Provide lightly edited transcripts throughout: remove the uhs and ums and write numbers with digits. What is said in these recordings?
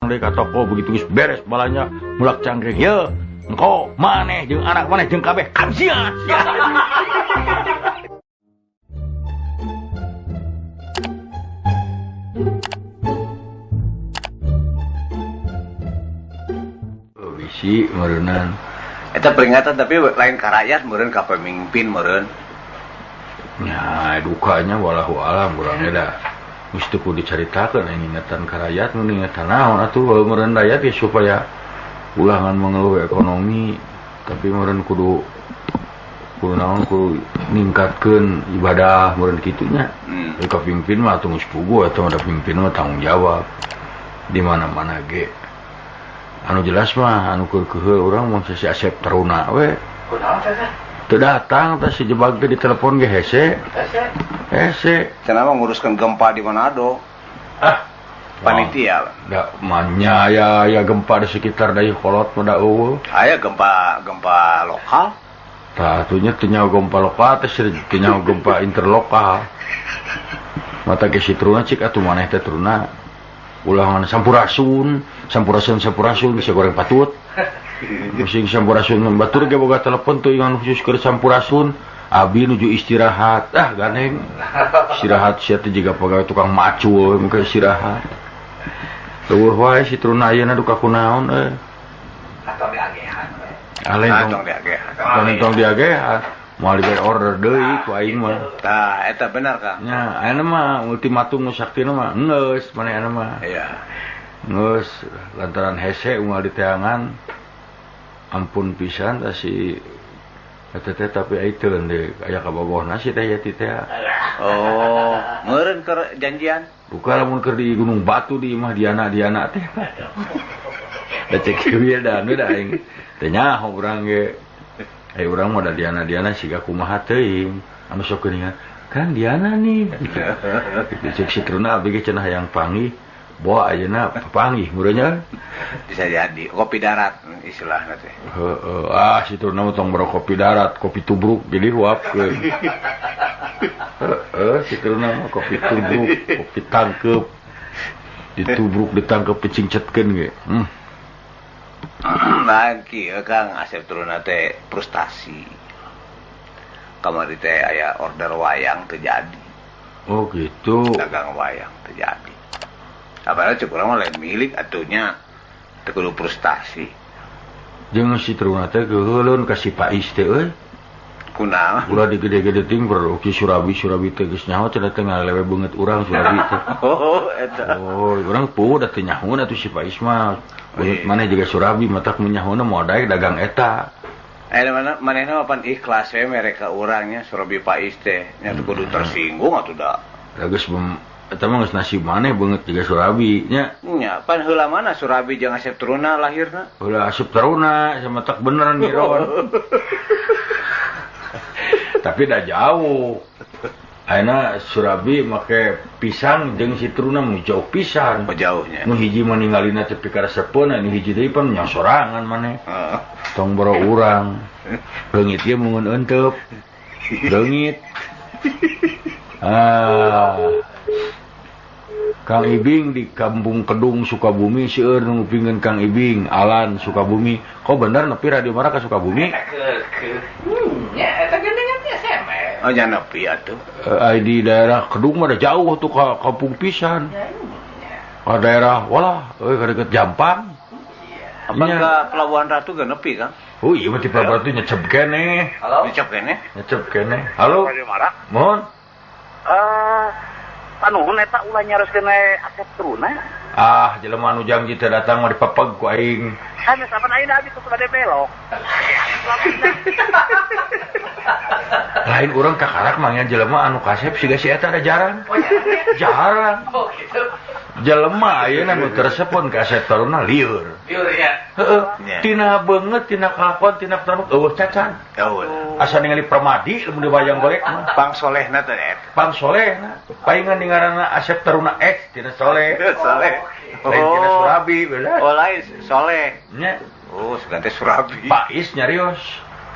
Dari ka toko begitu geus beres balanya mulak cangkring ye engko maneh jeung anak maneh jeung kabeh absian. Bisi meureunnan Eta peringatan tapi lain ka rakyat meureun ka pemimpin meureun. ya dukanya walahu alam urang eda mesti kudu dicaritakeun ingatan ka rakyat mun ingatan naon atuh meureun rakyat ya supaya ulangan mengeluh ekonomi tapi meureun kudu naon kudu ningkatkeun ibadah meureun kitu nya. Ka pemimpin mah atuh geus puguh atuh ada pemimpin mah tanggung jawab di mana-mana ge. Anu jelas mah anu keur urang mun si Asep Taruna we. Kunaon teh? Teu datang teh si jebag teh di telepon ge hese. Hese. Cenah nguruskeun gempa di Manado. Panitia. Da manya ya gempa di sekitar Dayakolot mah da eueuh. Aya gempa lokal. Tah atunya teu nyaho gempa lokal teh teu nyaho gempa interlokal. Mata ge si Taruna cik atuh maneh teh Taruna. Ulangan sampurasun bisa goreng patut. Musing sampurasun batur ge boga telepon tuh ingan khusus keur sampurasun. Abi nuju istirahat. Ganeng. Istirahat sia teh jiga pegawai tukang macul muka istirahat. Eueuh wae si Taruna ayeuna duka kunaon Atau diagehan. Tong diagehan. Moal diberi order deui ku aing mah. Tah eta bener Kang. Nya ayeuna mah ultimatum nu saktina mah geus manehna mah. Iya. Geus lantaran hese unggal diteangan. Ampun pisan tah si eta teh tapi ai teu deui aya kabogohna si teh yati teh. Oh, meureun keur janjian. Buka lamun keur di Gunung Batu di imah Diana teh. Da cek kieu da anu da aing. Teh nyaho urang ge. Urang mah da Diana siga kumaha teuing anu sok geuningan kan Diana nih cek si Taruna abdi ge cenah hayang panggih boa ayeuna papanggih meureunnya Bisa jadi kopi darat istilahna teh. Si Taruna mah tong kopi darat kopi tubruk jadi ruapkeun si Taruna mah kopi tubruk kopi tangkep ditubruk ditangkep dicingcetkeun ge Nah, kieu Kang Asep Taruna teh frustasi. Kamari teh aya order wayang teu jadi. Oh gitu. Dagang wayang teu jadi. Apalagi cek urang mah lain milik atunya teu kudu frustasi. Jeung si Taruna teh geuleun ka si Pais teh euy. Kunaon? Ulah digede-gede ting produksi Surabi teh geus nyaho cenah teh ngalewe beungeut urang Surabi teh. Oh, eta. Oh, urang puguh da teu nyahoun atuh si Pais mah. Beungeut maneh juga Surabi matak mun nyahouna moal daek dagang eta. Mana manehna mah pan ikhlas we mere ka urangnya Surabi Pais teh. Nya teu kudu tersinggung atuh da. Da geus eta mah geus nasib maneh beungeut juga Surabi nya. Nya pan heula mana Surabi jeung Asep Taruna lahirna? Heula Asep Taruna sama tak beneran ngiron. Tapi dah jauh. Ayeuna Surabi make pisang jeung si Taruna mu jauh pisan. Jauhnya. Nu hiji mah ningalina teh pika resepeun, nu hiji deui pan nya sorangan maneh. Tong boro urang. Leungit ieu mungun eunteup. Leungit. Kang Ibing di Kampung Kedung Sukabumi seueur nu ngupingkeun Kang Ibing Alan Sukabumi. Kok bener nepi radio Mara ka Sukabumi? Nya eta gendengan teh SMS. Oh nya nepi atuh. Di daerah Kedung mah da jauh tuh ka kampung pisan. Ka daerah walah ka deket Jampang. Apa ka Pelabuhan Ratu ge nepi Kang? Oh iya mah di Pelabuhan Ratu nyecep keneh. Halo. Nyecep keneh? Nyecep keneh. Halo. Radio Mara. Mohon. Panuhun eta ulah nyareskeun Asep Taruna. Jelema anu janji teh datang mah dipepeg ku aing. Anu sapan ayeuna abi tuh bade belok. Lain urang kakarak mah nya jelema anu kasep siga si eta ada jarang. Oh iya. Jarang. Oh gitu. Jelema ayeuna nu tersepon ka Asep Taruna lieur. Lieur ya. Heeh. Tina beungeut tina kalakuan tina tanuk eueuh cacan. Eueuh. Asa ningali Permadi mun dibayang golek mah. Pang solehna teh eta. Pang solehna. Paingan ngaranna Asep Taruna X tina soleh. Soleh. Lain tina Surabi beula. Oh lain soleh. Nya. Oh segan teh Surabi. Pais nyarios.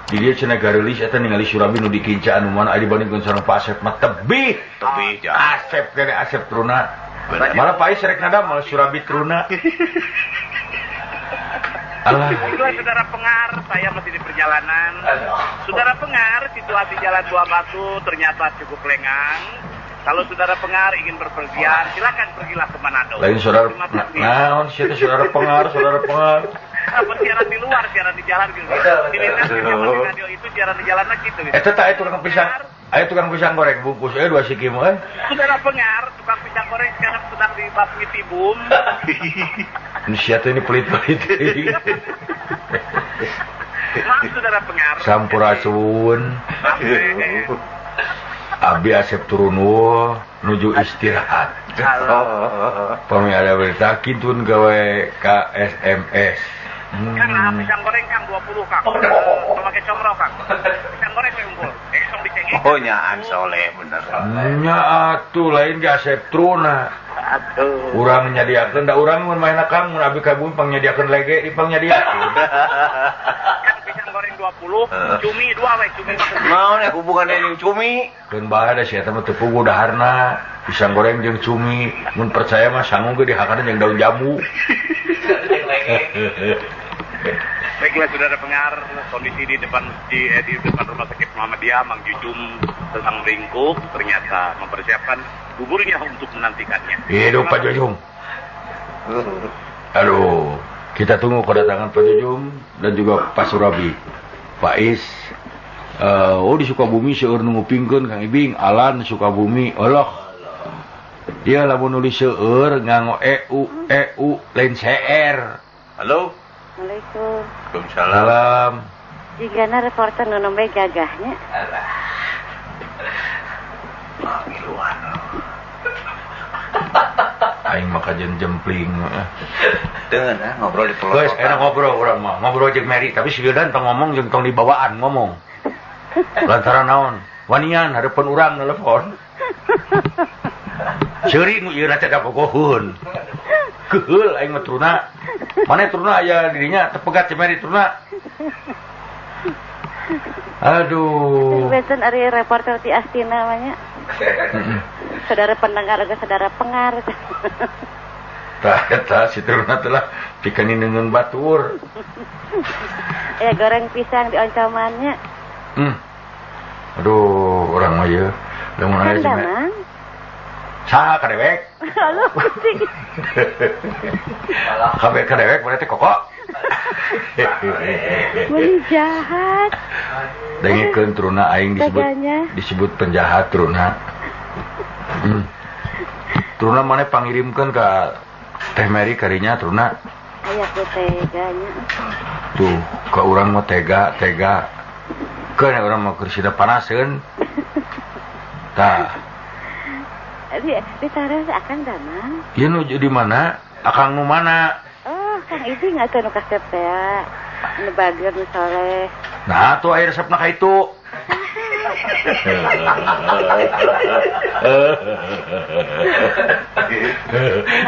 Di dia cenah gareulis eta ningali Surabi nu dikinca anu mana aya dibandingkeun sareng Pak Asep mah tebih. Tebih ja. Asep kene Asep Taruna Malah Pais rek nada malah Surabi Truna. Allah. Itulah saudara pengar, saya masih di perjalanan. Saudara pengar, situasi Jalan Tua Batu ternyata cukup lengang. Kalau saudara pengar ingin berpergian, silakan pergilah ke Manado. Lain saudara, naon siapa saudara pengar. Siaran di luar, siaran di jalan gitu. Di radio itu siaran di jalan gitu. Tak itu tukang pisang. Ayo tukang pisang goreng bungkus 2 sikim euy. Saudara pengar, tukang pisang goreng sekarang sedang dibasmi tibum. Ini siapa ini pelit-pelit. Maaf saudara pengar. Sampurasun. Abi asep turun nuju istirahat. Pami ada berita kintun gawe KSMS. Kang, pisang goreng Kang 20 Kang. Pakai comro Kang. Pisang goreng unggul. Esong dicengin. Oh nyaan soleh bener. Nya atuh lain ge asep truna. Aduh. Urang nyadiakeun da urang mun maena Kang mun abi kabun pangnyadiakeun lege dipang nyadiakeun. Kang pisang goreng 20, cumi 2 we cumi. Naon ya hubungannya jeung cumi? Keun bae da sia teh teu puguh daharna. Pisang goreng jeung cumi. Mun percaya mah sangu ge dihakana jeung daun jambu. Baiklah saudara pengar, kondisi di depan rumah sakit Muhammadiyah, Mang Jujum sedang meringkuk, ternyata mempersiapkan buburnya untuk menantikannya. Hidup Pak Jujum. Aduh, kita tunggu kedatangan Pak Jujum dan juga Pak Surabi. Pak Is, di Sukabumi seueur nungupingkeun Kang Ibing, Alan Sukabumi, Allah. Dia lamun nulis seueur nganggo EU lain CR. Halo. Assalamualaikum. Waalaikumsalam. Salam. Jigana reporter nu nombe gagahnya. Alah. Mangiluan. Aing mah kajen jempling. Dengan ngobrol di pelosok. Guys, enak ngobrol urang mah. Ngobrol jeung Mary, tapi si Wildan tong ngomong jeung tong dibawaan ngomong. Lantaran naon? Wanian hareupeun urang nelpon. Ceuri nu ieu teh da bogoheun. Keheul aing mah truna. Mana truna aya dirinya tepegat cemeri truna. Aduh. Benten ari reporter ti Astina namanya. Saudara pendengar juga saudara pengar. Tah eta si truna teh lah pikeun neungeun batur. Ya goreng pisang di oncomannya. Aduh, urang mah ieu lamun aya cemeri. Saha kadewek? Halo, kucing. Kabeh kadewek berarti kokok. Meni jahat. Dengikeun truna aing disebut penjahat truna. Truna maneh pangirimkeun ka Teh Mary karinya truna. Aya ku teganya. Tuh, ka urang mah tega. Keun urang mah keur sida panaseun. Tah. Ditaruh Akang Damang. Ieu nuju di mana? Akang nu mana? Oh, Kang Ibing atuh nu kasep teh. Nu bager nu soleh. Nah, tuh air resepna ka itu.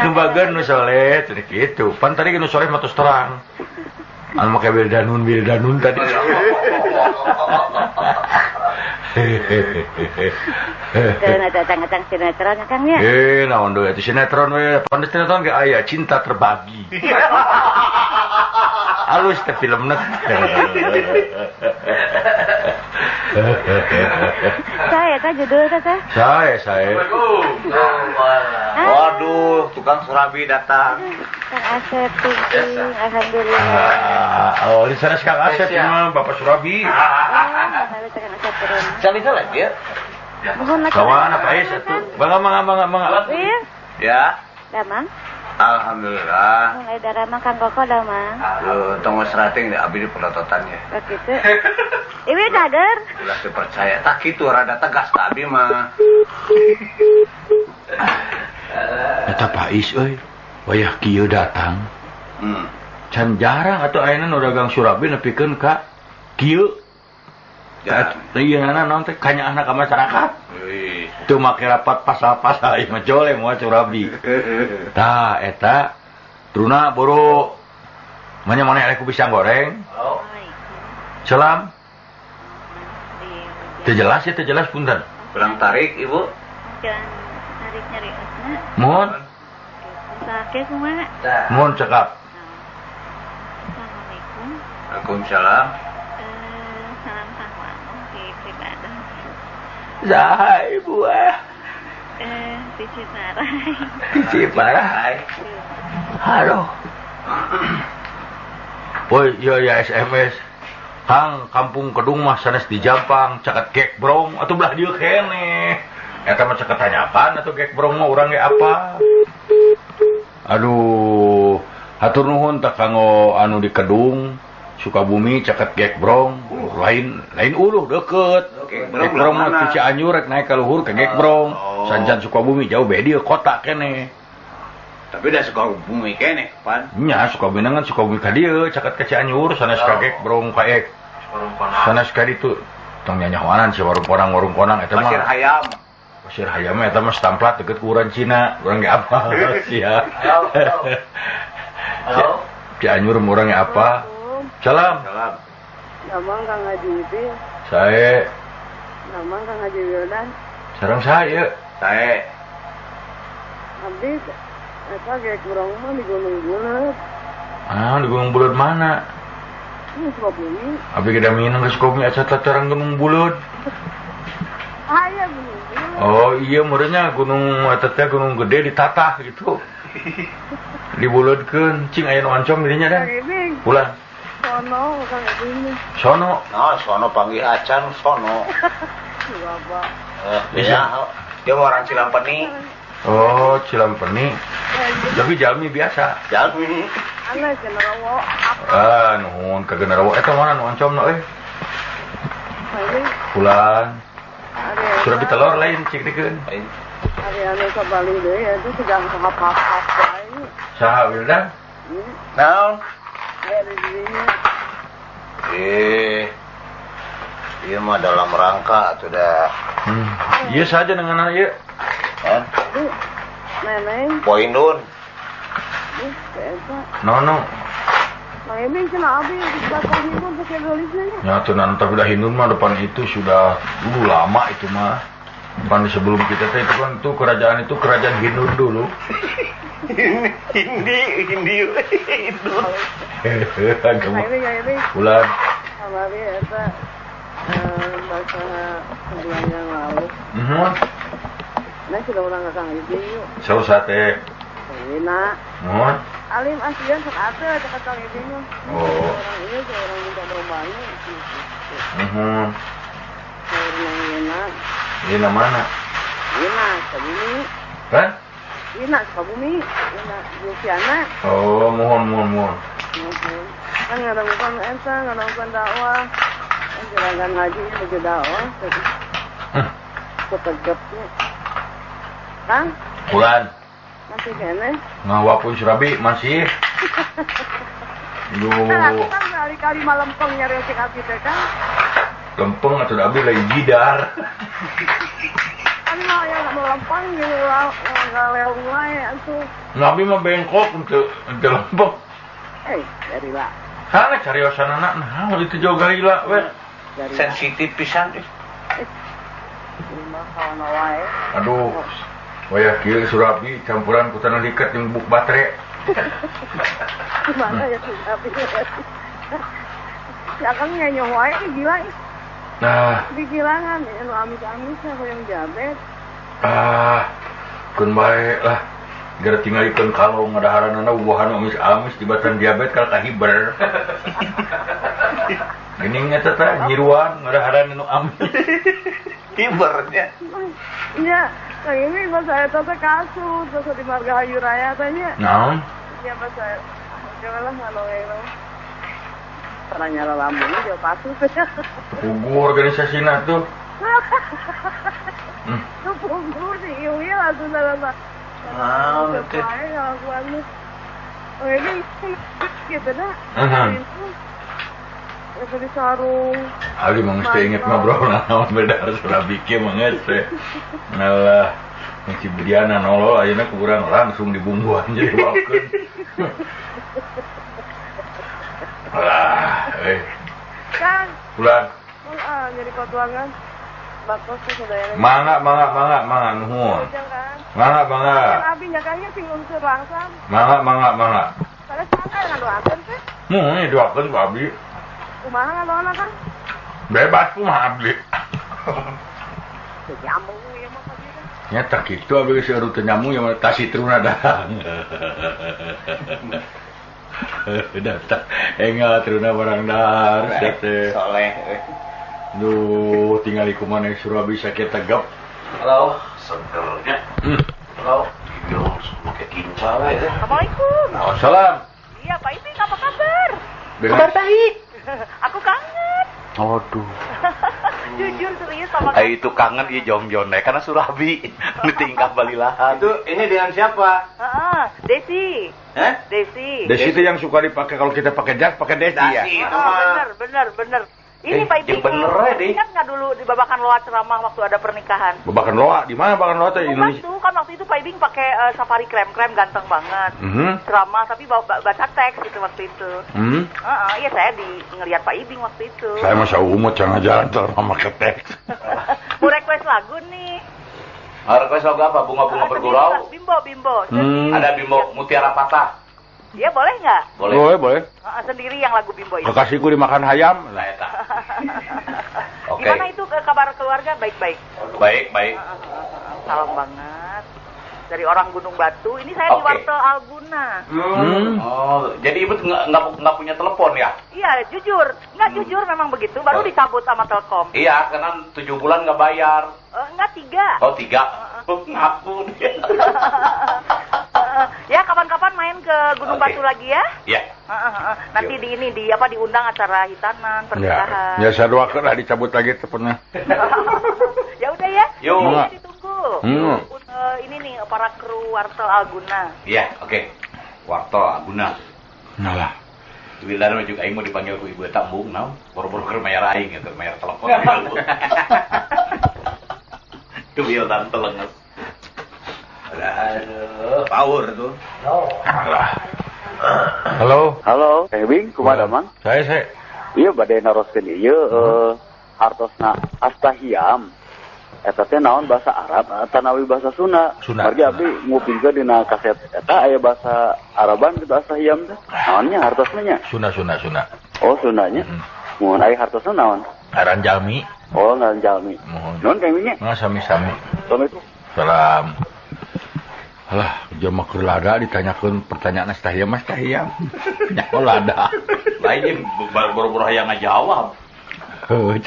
Nu bager nu soleh teh kitu. Pan tadi nu soleh mah tos terang. Anu make bildanun tadi. Dan ada datang sinetron Kang ya. Naon deui atuh sinetron we. Pan sinetron ge aya cinta terbagi. Halus teh filmna. Saya kan judulnya teh. Saya. Waduh, tukang Surabi datang. Kang Asep Tingting, alhamdulillah. Di sana Kang Asep mah Bapak Surabi. Kang Asep turun. Salisa lagi ya? Kawan apa ya satu? Bangga. Iya. Ya. Damang. Alhamdulillah. Mulai dari Damang Kang Koko Damang. Tunggu serating deh abi di pelototannya. Begitu. Ibu kader. Ulah dipercaya. Tak gitu rada tegas tak abi mah. Eta Pais euy. Wayah kieu datang. Can jarang atuh ayeuna nu dagang Surabi nepikeun ka kieu. Iya naon teh kanyaahna ka masyarakat. Teu make rapat pasal-pasal ieu mah jole moal Surabi. Tah eta truna boro manya maneh aya ku pisang goreng. Salam. Teu jelas punten. Kurang tarik Ibu. Jangan tarik nyari asna. Mohon. Sakit kumaha? Mohon cekap. Assalamualaikum. Waalaikumsalam. Salam sama di Pribadan. Zahai buah. Di Ciparai. Di Ciparai. Halo. Woi, ya SMS. Kang, kampung Kedung mah sanes di Jampang, caket gek brong atuh belah dieu keneh. Eta mah caket tanyakan atuh gek brong mah urang ge apa? Aduh, hatur nuhun tak kanggo anu di Kedung, Sukabumi caket gek brong, lain uluh deket. Gek brong mah ti Cianjur rek naik ka luhur ke gek brong. Sanjan Sukabumi jauh beda dieu kota keneh. Tapi dah Sukabumi keneh, Pan. Nya Sukabumi kan Sukabumi ka dieu caket ka Cianjur sanes ka gek brong kaek. Sanes ka ditu tong nyanyawanan si warung konang eta mah. Pasir Hayam. Pasir Hayam eta mah stamplat deket ku urang Cina, urang ge apa sia. Halo. Cianjur urang ge apa? Salam. Salam. Nama Kang Haji itu, Sae nama Kang Haji Wildan. sareng saya. Sae. Abdi, eta kayak kurang mah di Gunung Bulet. Ah, di Gunung Buleud mana? Ini Sukabumi. Abi kita minang ke Sukabumi aca tatarang Gunung Buleud. Aya Gunung Bulet. Oh iya meureunnya gunung eta teh gunung gede ditatah gitu. Dibuleudkeun cing aya nu oncom di dinya dah. Kang Ibing, Pulang. sono Kang Ibing. Sono. Nah, sono panggil acan sono. Siapa? Iya, dia mau orang Cilampeni. Oh, Cilampeni. Tapi jalmi biasa. Jalmi. Aneh Generawo. Ah, nuhun ka Generawo eta mana nu oncomna euy. Kang Ibing, Pulang. hari Sudah telur lain cik dikeun. hari anu ke Bali deh, ya itu sudah hap-hap lain. Saha Wildan? Naon? Aya di dirinya. Iya mah dalam rangka sudah Iya saja dengan ieu. kan? Aduh, neneng, Poin dun. eta. Nono. Kang Ibing cenah abdi di belakang itu pakai gelisnya. Ya tunan tapi dah Hindun mah depan itu sudah dulu lama itu mah. Depan sebelum kita teh itu kan itu kerajaan Hindun dulu. Hindi. Kang Ibing. Bulan. Kamari eta bahasa sebulan yang lalu. Nah sudah orang ke Kang Ibing yuk. Saur sate. Enak. Mohon. Alim aslian sok ate dekat Kang Ibing mah. Oh. Orang ini seorang minta berombanya. Orang enak. Ini mana? Enak Sukabumi. Kan? Enak Sukabumi. Enak Luciana. Oh, mohon. Kan ngadangkan eta, ngadangkan dakwah. Kan jeragan haji menuju dakwah. Ketegapnya. Kang, Bulan. masih kene. Ngawapun Surabi masih. Kan aku Duh, kan kali-kali malam peng nyari si hati teh kan. lempeng atau abi lagi jidar. Kan mah ya mau lempeng gitu lah, nggak lewat mulai atuh. Nabi mah bengkok untuk lempeng. Dari lah. Sana cari osan anak, nah itu juga gila, we. Dari lah. Sensitif pisan. Rumah kawan wae. Aduh, wayah kieu Surabi campuran ku tanah liket jeung buk baterai. Gimana ya tuh tapi. Ya kan nyanyi wae gila. Nah, Di gilangan ya lu amis-amis aku yang jabet. kun bae lah. Gara tinggalikeun kalau ngadaharanana buahan amis-amis tibatan diabetes kal kahiber. Geuning eta teh nyiruan ngadaharan nu amis. Hibernya. Iya, yang ini bahasa eta teh kasus, bahasa di Margahayu Raya tanya. Naon? Iya bahasa janganlah ngaloeng. Karena nyala lambungnya jauh kasus. Pugu organisasina tuh. Itu punggur sih, iya langsung dalam. Betul. Oh ini gitu dah. Itu di sarung. Ali mangis teh inget ngobrol naon beda Surabi kieu mangis teh. Ngalah si Budiana nolol ayeuna kurang langsung dibumbuan jadi bawakeun. Alah, Kan, pulang. jadi patuangan. bakos sadayana. Mangga nuhun. Mangga. Abi nyakanya sing unsur langsam. Mangga. Kada santai ngadoakeun teh. Ini doakeun ku abdi. Kumaha ngadoana Kang? Bebas kumaha abdi. Jamu ieu mah ka dieu. Nya tak kitu abdi geus urut teu nyamuk ya tasitruna dahang. Datang enggak teruna barang dar teh. Soleh. Duh, tinggal di kumana Surabi sakit tegap. Halo, segernya. Halo, video pakai kincal ya. Assalamualaikum. Salam. Iya, Pak Iping, apa kabar? Kabar baik. Aku kangen. Aduh. Jujur serius sama Ay, itu kangen iya jom-jom karena Surabi nu tingkah balilahan. Itu ini dengan siapa? Heeh, Desi. Hah? Desi. Desi itu yang suka dipakai kalau kita pakai jas pakai Desi ya. Dasi itu mah. Bener. Ini Pak Iping. Yang bener ya, Deh. Ingat nggak dulu di Babakan Loa ceramah waktu ada pernikahan? Babakan Loa, di mana Babakan Loa teh Indonesia? Waktu kan waktu itu Pak Iping pakai safari krem ganteng banget. Ceramah tapi baca teks gitu waktu itu. Iya saya ngelihat Pak Iping waktu itu. Saya masa umut jangan jalan sama ketek. Mau request lagu nih. Request lagu apa? Bunga-bunga bergurau. Bimbo. Ada Bimbo Mutiara Patah. Iya boleh nggak? Boleh. Sendiri yang lagu Bimbo itu. Kekasihku dimakan ayam. Lah eta. Oke. Gimana itu kabar keluarga? Baik-baik. Baik. Salam banget. Dari orang Gunung Batu. Ini saya di Oke. Wartel Alguna. Oh, jadi ibu nggak punya telepon ya? Iya, jujur. Nggak jujur memang begitu. Baru dicabut sama Telkom. Iya, karena 7 bulan nggak bayar. Enggak, 3. Oh 3. Ngaku dia. Ya, kapan-kapan main ke Gunung Oke. Batu lagi ya. Ya. Nanti diundang acara hitanan pernikahan. Ya saya doakan lah dicabut lagi teleponnya. Ya udah ya. Yuk. Ini ditunggu. Hmm. Ini nih para kru Wartel Alguna. Iya, oke. Wartel Aguna. Nalah. Wilar juga aing mau dipanggil ku ibu eta embung naon? Boro-boro keur mayar aing eta mayar telepon. Tuh bieu tante leungeus. Aduh, power tuh. Nalah. Halo. Halo, Bing, kumaha Mang? Saya. Iya bade naroskeun ieu hartosna astahiam. Eta teh naon bahasa Arab tanawi bahasa Sunda. Margi abdi ngupingkeun dina kaset eta aya bahasa Araban gitu astahiam teh. Naonnya hartosna nya? Suna. Oh, Sundanya. Mun aya hartosna naon? Aran Jalmi. Oh, ngaran jalmi. Mohon. Naon kengingnya? Sami-sami. Assalamualaikum. Salam. Alah, jama keur lada ditanyakeun pertanyaan Astahiyam. Nya lada. Lain boro-boro hayang ngajawab.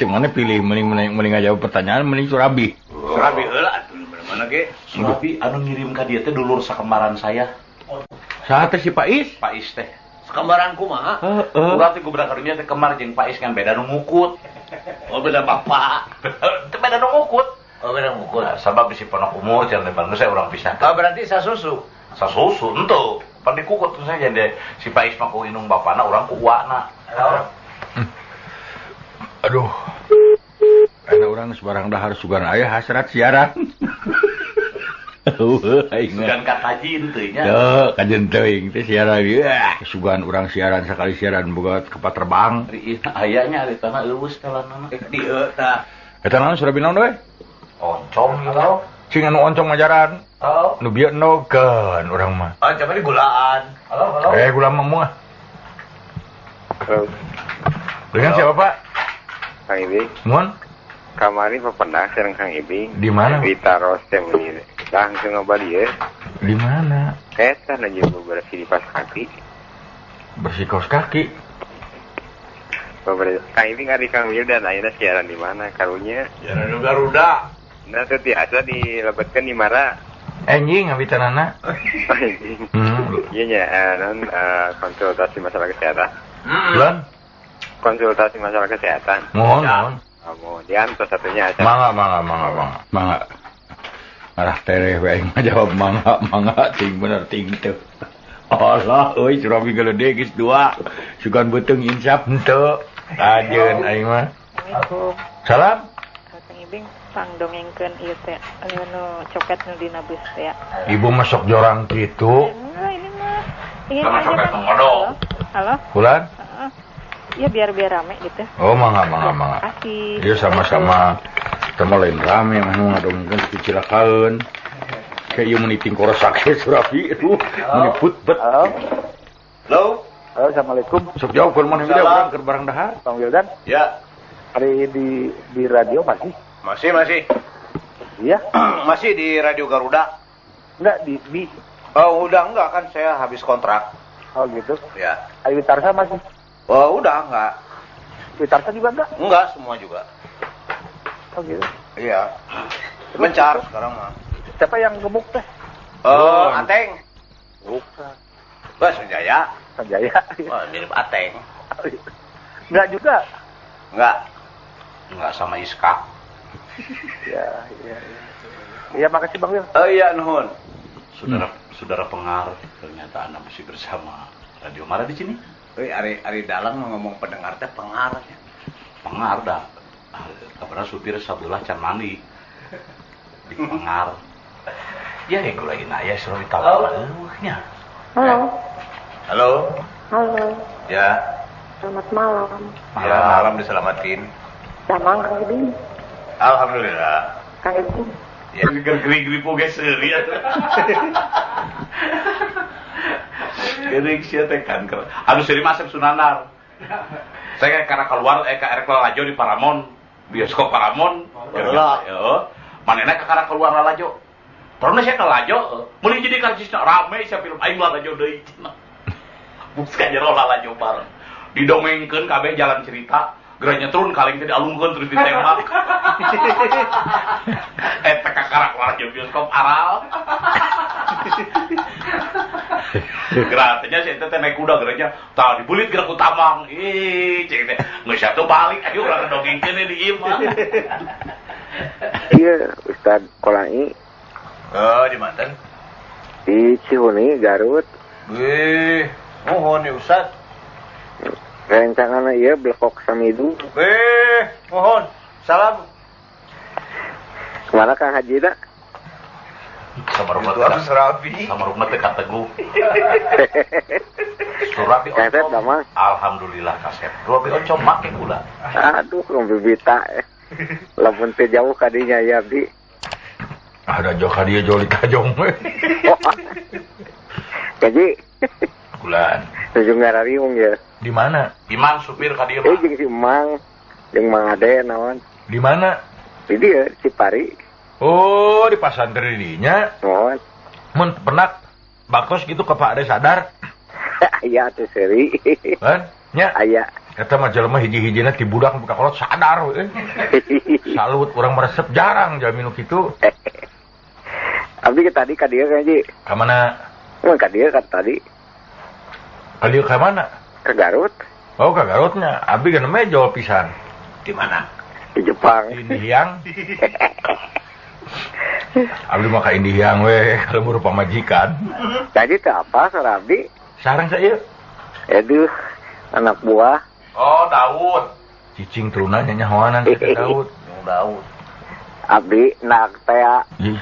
Cuman pilih mending ngajawab pertanyaan mending Surabi. Surabi heula atuh mana ge? Surabi anu ngirim ka dieu teh dulur sakembaran saya. Saha teh si Pais? Pais teh. Sakembaran kumaha? Urang teh gubernur karunya teh kemar jeung Pais kan beda nu ngukut. Oh, beda bapak. Teu beda nu ngukut. Oh, beda ngukut. Sabab bisi ponok umur can lebar geus urang pisah. Oh, berarti sasusu. Sasusu henteu. Pan dikukut teh saja si Pais mah ku inung bapana urang ku uwana. Aduh. Karena orang sebarang dahar sugan ayah hasrat siaran. Sugan kataji henteu nya. Tuh, kajen teuing teh siaran ieu. Sugan urang siaran sekali siaran boga kepat terbang. Ayanya ari tanah eueus kalanana. Dieu tah. Eta naon Surabi naon we? Oncom gitu. Cing anu oncong majaran. Halo. Nu bieu nokeun urang mah. Oh, coba di gulaan. Halo. Gula memu ah. Halo, Dengan siapa, Pak? Kang Ibing. Mun? Kamari pependang sareng Kang Ibing. Di mana? Ditaros teh meuni. Langsung ngabali ya. Di mana? Eta na jeung bebersih di pas kaki. Bersih kaos kaki. Kang Ibing ari Kang Wildan ayeuna siaran di mana karunya? Siaran nu Garuda. Nah, teu tiasa dilebetkeun di Mara. Anjing ngawitanana. Iya nya, konsultasi masalah kesehatan. Bulan? Konsultasi masalah kesehatan. Mohon. Kemudian terus satunya acara. Mangga. Arah tereh we aing jawab mangga ting bener ting teu. Allah euy Surabi geuleude geus 2. Sugan beuteung insap henteu. Ajeun aing mah. Assalamualaikum. Salam. Kang Ibing pangdongengkeun ieu teh anu copet nu dina bus teh. Ibu masuk jorang kitu. Enggak, ini mah ingin Sama aja copet kan. ngodong. Halo? Bulan? Iya biar rame gitu. Oh, mangga. Kasih. Dia sama-sama Kita lain rame mah ngadongkeun kecelakaan. Kayak ieu meniting korosake Surabi itu meniput bet. Halo. Halo, assalamualaikum. Sok jauh keur mana video urang keur barang dahar. Bang Wildan? Ya. Hari di radio masih? Masih. Iya? Masih di Radio Garuda. Enggak di Oh, udah enggak kan saya habis kontrak. Oh gitu. Ya. Ayo Witarsa masih? Oh, udah enggak. Witarsa juga enggak? Enggak, semua juga. Oh gitu. Iya. Mencar sekarang mah. Siapa yang gemuk teh? Ateng. Bukan. Sanjaya. Sanjaya. Oh, mirip Ateng. Enggak juga. Enggak sama Iska. Iya. Iya, makasih Bang Wil. Oh iya, nuhun. Saudara pengar, ternyata Anda masih bersama Radio Mara di sini. Ari dalang ngomong pendengar teh pengar. Pengar dah. Kabarnya supir Sabdullah can mandi. Di pengar. Ya, gue lagi naya suruh ditawar. Halo. Halo. Ya. Selamat malam. Ya, malam diselamatin. Damang Kang Ibing. Alhamdulillah. Kang Ibing. Ya, geri-geri poge seuri ya. Gering sia teh kan. Aduh seri masuk Sunanar. Saya karena keluar ke RK Lajo di Paramon, bioskop Paramon. Ya. Manehna ke karena keluar Lajo. Pernah saya ke Lajo, meuli jadi karcisna rame sia film aing Lajo deui cenah. Bukan jero Lajo bareng. Didongengkeun kabeh jalan cerita. Geranya turun kaleng teh dialungkeun terus ditembak. Eta kakarak Lajo bioskop aral. Geratnya si teh naik kuda geranya tah dibulit gerak utamang. Cek teh geus satu balik ayo urang dongengkeun di ieu mah. Iya, Ustaz Kolai. Oh, di mana? Di Cihuni, Garut. Wih, mohon nih Ustaz. Rencangan iya blekok samidu. Wih, mohon. Salam. Kemana Kang Haji dak? Sama rumah Surabi. Sama rumah teh Kateguh. Surabi kaset damang. Alhamdulillah kaset. Surabi oncom make kula. Aduh, bibita. Lamun teh jauh kadinya ya Abdi. Ada jauh kadieu jauh ditajong we. Jadi Bulan. Tujung ngarariung ya. Di mana? Iman supir ka dieu mah. Jeung si Mang, jeung Mang Ade naon. Di mana? Di dieu Cipari. Oh, di pasantren dinya. Naon? Mun pernah baktos gitu ke Pak Ade sadar. Aya teh seri. Kan? Nya. Aya. Eta mah jelema hiji-hijina ti budak buka kolot sadar we. Salut urang meresep jarang jamin kitu. Abdi ke tadi ka dieu kan Ji. Ka mana? Mun ka dieu kan tadi. Ka dieu ka mana? Ke Garut. Oh, ka Garutnya. Abdi kan mah jauh pisan. Di mana? Di Jepang. Di Indihiang. Abdi mah ka Indihiang we, kalau berupa majikan. Tadi teh apa saudara Abdi? Sarang saya. Aduh, anak buah. Oh, Daud. Cicing turunannya nyahoanan ke Daud. Daud. Abdi nak teh. Ih,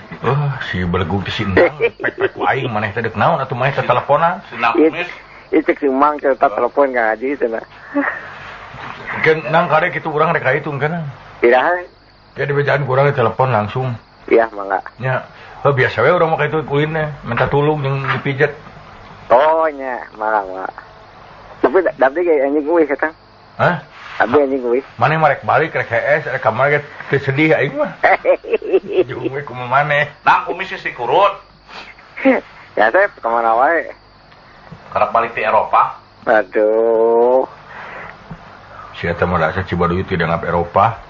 si belegug si Endang. Pek-pek ku aing maneh teh deuk naon atuh maneh teh teleponan. Senang kumis. Itu si Mang cerita telepon Kang Haji cenah. Kan nang kade kitu urang rek hitung kan. Iraha. Ya di bejaan kurang telepon langsung. Iya, mangga. Nya, biasa we urang mah kitu kuinnya, minta tulung jeung dipijet. Oh nya, mangga. Tapi kayak anjing gue kata. Hah? Tapi anjing gue. Mana marek balik rek HS rek kamar ge teu sedih aing mah. Jeung we kumaha maneh. Nang kumis si kurut. Ya teh kemana wae? Karek balik di Eropa. Aduh. Si eta mah rasa Cibaduy teu dianggap Eropa.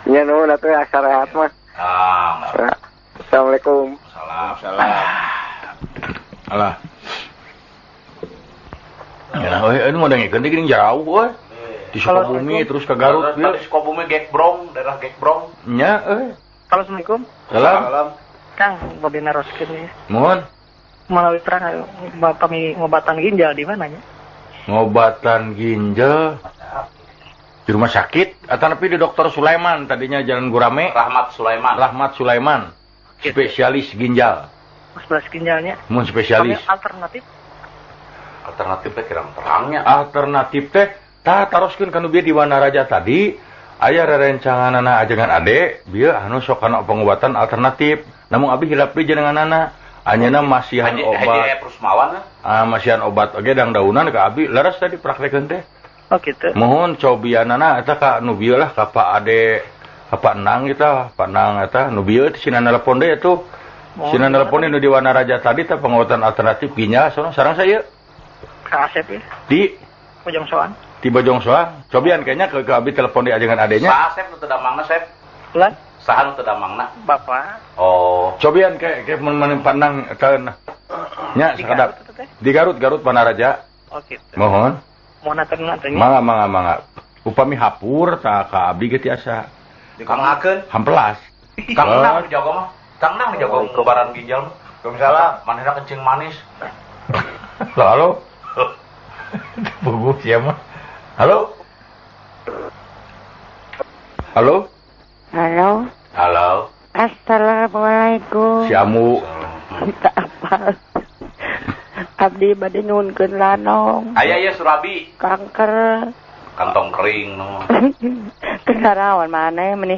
Nya nuhun atuh asa rehat mah. Assalamualaikum. Salam. Alah. Ya, ini mau dengikeun geuning jauh we. Di Sukabumi terus ke Garut bieu. Di Sukabumi Gekbrong, daerah Gekbrong. Nya, Assalamualaikum. Salam. Kang, Bobi naroskeun ya. Mohon. Melalui terang kami ngobatan ginjal di mananya? Ngobatan ginjal di rumah sakit atau nepi di Dokter Sulaiman tadinya Jalan Gurame. Rahmat Sulaiman. Spesialis ginjal. Spesialis ginjalnya. Mun spesialis. Alternatif teh kirang terangnya. Alternatif teh tah taroskeun kana bieu di Wanaraja tadi aya rerencanganana ajengan ade bieu anu sok kana pengobatan alternatif. Namun abi hilap deui jenenganana. Anyana masihan obat. Masihan obat oge dang-daunan ka abi leres tadi praktekeun teh. Oh gitu. Mohon cobianana eta ka nu bieu lah ka Pak Ade, ka Pak Nang eta, Pak Nang eta nu bieu sina nelpon deui atuh. Sina nelpon nu di Wanaraja tadi teh pengobatan alternatif ginjal sono sareng saya. Ka Asep ya. Di Bojong Soang. Di Bojong Soang. Cobian kayaknya ke abi telepon deui ajengan adenya. Sa Asep nu teu damangna, Sep. Lan saha nu teu damangna? Bapak. Oh. Cobian kayak mun pandang eta nya sakadap. Di Garut Wanaraja. Oh gitu. Mohon. Mohon aturna. Mangga. Upami hapur tah ka abdi ge tiasa. Dikangakeun. Hampelas. Kang Nang jaga mah. Kang Nang jaga kebaran ginjal mah. Waalaikumsalam. Manehna kencing manis. Halo. Bugu siapa? Halo. Halo. Assalamualaikum. Si Amu. Tak apa. Abdi bade nyunkeun lanong. Aya Surabi. Kanker. Kantong kering no. Kenarawan maneh meni.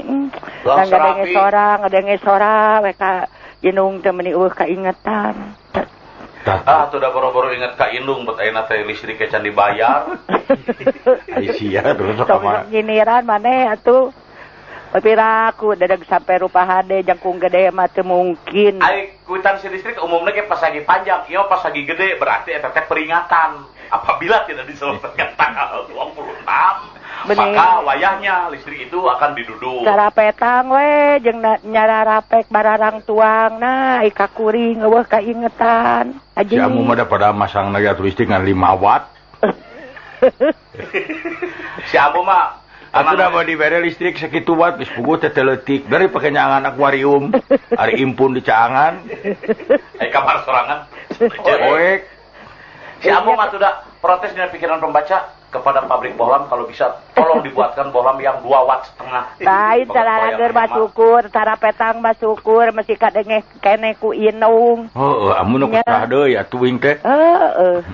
Ngadenge sora we ka Inung teh meni eueuh kaingetan. Tuh udah boro-boro inget ka Indung bet ayeuna teh listrik can dibayar. Ai sia terus apa? Giniran maneh atuh. Piraku dadag sampai rupa hade jangkung gede mah teu mungkin. Ai kwitansi listrik umumnya ge pas lagi panjang, ieu pas lagi gede berarti eta teh peringatan. Apabila tidak diselesaikan tanggal 26, maka wayahnya listrik itu akan diduduk. Cara petang we jeung nyara rapek bararang tuang nah ai kakuring eueuh kaingetan. Si Amu mah pada masang lagi listrik ngan 5 watt. Si Amu mah atuh da mau dibere listrik sakitu watt geus puguh teh leutik dari pake nyangan akuarium ari impun di caangan kamar sorangan oek. Si Amu mah sudah protes dengan pikiran pembaca kepada pabrik bohlam kalau bisa tolong dibuatkan bohlam yang 2,5 watt. Lain cara lager basukur, cara petang basukur mesti kadenge kene ku Inung. Amun nu kusah deui atuh wing teh.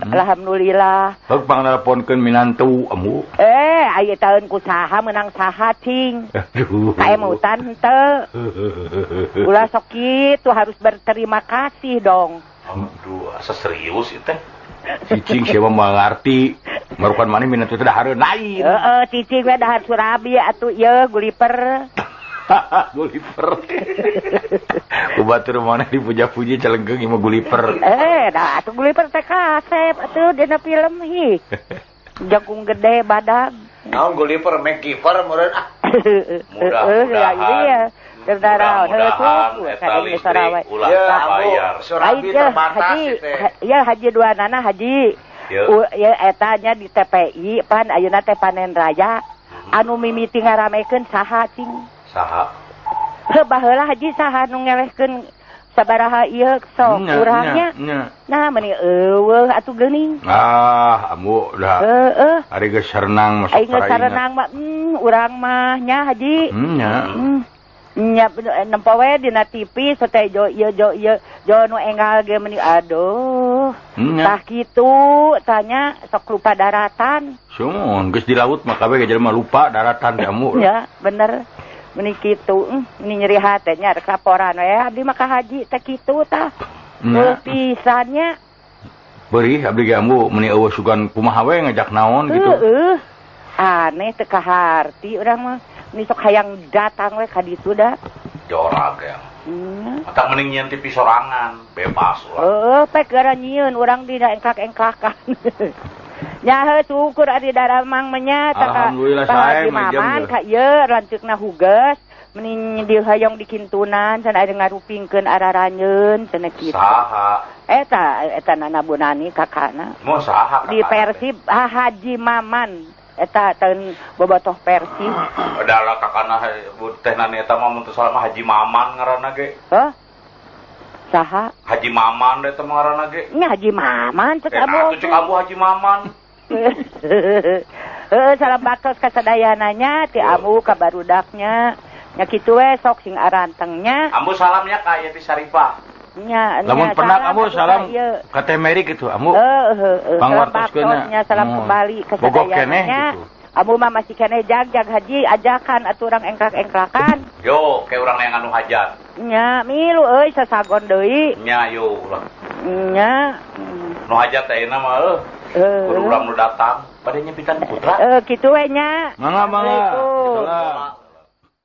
Alhamdulillah. Heug pangnelponkeun minantu Amu. Aya taeun ku saha meunang saha cing. Aduh. Kaemutan teu. Ulah sok kitu harus berterima kasih dong. Aduh, asa serius itu teh. Cicing siapa mengerti merupakan mana minat itu dahar lain. Cicing we dahar Surabi atuh ieu guliper. Guliper. Kubatur mana dipuja-puji calenggeng imah guliper. Dah atuh guliper teh kasep atuh dina film hi. Jangkung gede badag. Naon guliper make kiper meureun ah. Mudah-mudahan. Mudah-mudahan eta listrik ulah bayar. Surabi terbatas teh. Ya Haji Duanana Haji. Ya eta nya di TPI pan ayeuna teh panen raya. Anu mimiti ngaramekeun saha cing? Saha? Heuh baheula Haji saha nu ngelehkeun sabaraha ieu sok urangnya. Nah meuni eueuh atuh geuning. Amu dah. Ari geus sarenang masuk paraina. Ai geus sarenang mah urang mah nya Haji. Nya nempowe dina TV sote jo nu enggal ge meuni aduh. Tah kitu tanya sok lupa daratan. Sumun geus di laut mah kabeh jelema lupa daratan teh Amu. Ya, bener. Meuni kitu, meuni nyeri hate nya rek laporan we abdi mah ka haji teh kitu tah. Pisannya. Beri abdi ge Amu meuni eueuh sugan kumaha we ngajak naon gitu. Aneh teu kaharti urang mah. Ini sok hayang datang we ka ditu da. Jorag ya. Atak mending nyieun TV sorangan, bebas ulah. Pek gara nyieun urang dina engklak-engklakan. Nya heuh syukur ari daramang menya ta ka. Alhamdulillah sae maman ka ieu lanceukna hugeus. Mending hayang dikintunan can aya ngarupingkeun araranyeun cenah kitu. Saha? Eta nanabunani kakana. Moh saha kakana? Di Persib Haji Maman. Eta tahun bobotoh Persib. Adalah kakana teh nani eta mah mun teu salah mah Haji Maman ngaranna ge. Saha? Haji Maman eta mah ngaranna ge. Nya Haji Maman cek abu. Cek abu Haji Maman. Salam baktos ka sadayananya ti abu ka barudaknya. Nya kitu we sok sing arantengnya. Ambu salamnya ka Yati Sarifah. Lamun pernah Amu salam ka Teh Mary gitu Amu. Salam baktosnya salam kembali ke sadayananya. Amu mah masih kene jag haji ajakan atuh urang engkrak-engkrakan. Yo, kayak urang yang anu hajat. Nya, milu euy sasagon deui. Nya yo ulah. Nya. Nu hajat teh ayeuna mah kudu urang nu datang. Bade nyempitan putra. Kitu we nya. Mangga.